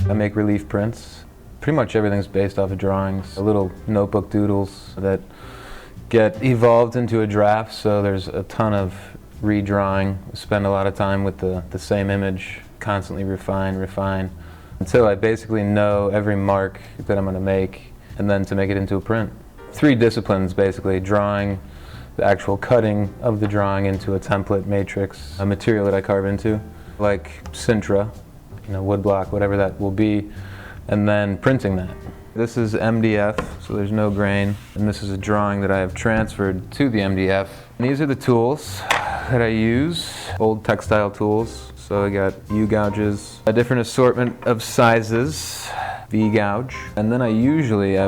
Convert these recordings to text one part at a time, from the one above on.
I make relief prints. Pretty much everything's based off of drawings, little notebook doodles that get evolved into a draft, so there's a ton of redrawing. Spend a lot of time with the same image, constantly refine, until I basically know every mark that I'm going to make, and then to make it into a print. 3 disciplines basically: drawing, the actual cutting of the drawing into a template matrix, a material that I carve into, like Sintra, woodblock, whatever that will be, and then printing that. This is MDF, so there's no grain, and this is a drawing that I have transferred to the MDF. And these are the tools that I use, old textile tools. So I got U-gouges, a different assortment of sizes, V-gouge, and then I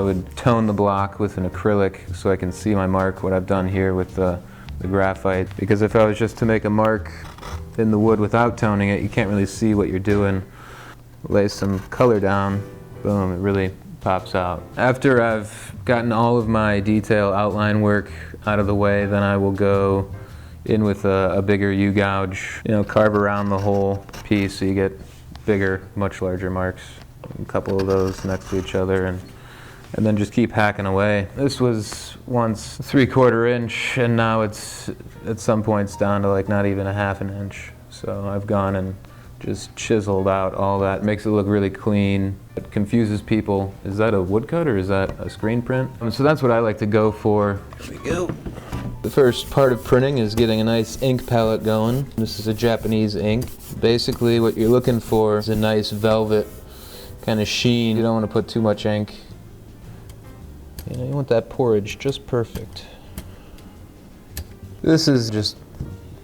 would tone the block with an acrylic so I can see my mark, what I've done here with the graphite. Because if I was just to make a mark in the wood without toning it, you can't really see what you're doing. Lay some color down, boom, it really pops out. After I've gotten all of my detail outline work out of the way, then I will go in with a bigger U-gouge, carve around the whole piece so you get bigger, much larger marks. A couple of those next to each other, and then just keep hacking away. This was once 3/4 inch, and now it's at some points down to like not even a 1/2 inch. So I've gone and just chiseled out all that. Makes it look really clean. It confuses people. Is that a woodcut or is that a screen print? So that's what I like to go for. Here we go. The first part of printing is getting a nice ink palette going. This is a Japanese ink. Basically what you're looking for is a nice velvet kind of sheen. You don't want to put too much ink. You want that porridge just perfect. This is just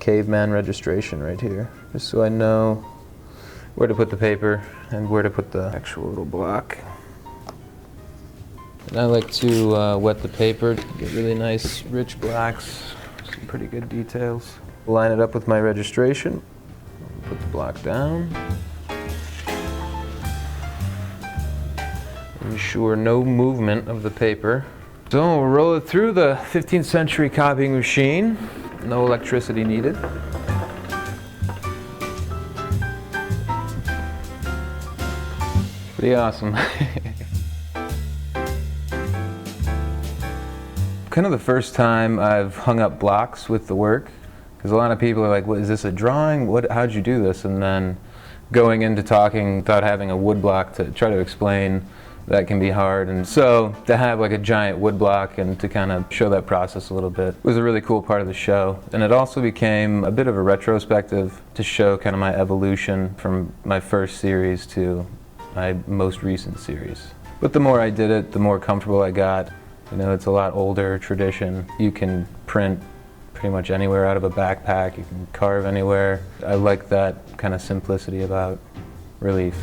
caveman registration right here, just so I know where to put the paper and where to put the actual little block. And I like to wet the paper to get really nice rich blacks, some pretty good details. Line it up with my registration, put the block down. Ensure no movement of the paper. So we'll roll it through the 15th century copying machine. No electricity needed. Pretty awesome. Kind of the first time I've hung up blocks with the work, because a lot of people are like, "What is this, a drawing? How'd you do this?" And then going into talking without having a wood block to try to explain, that can be hard. And so to have like a giant wood block and to kind of show that process a little bit was a really cool part of the show. And it also became a bit of a retrospective to show kind of my evolution from my first series to my most recent series. But the more I did it, the more comfortable I got. It's a lot older tradition. You can print pretty much anywhere out of a backpack. You can carve anywhere. I like that kind of simplicity about relief.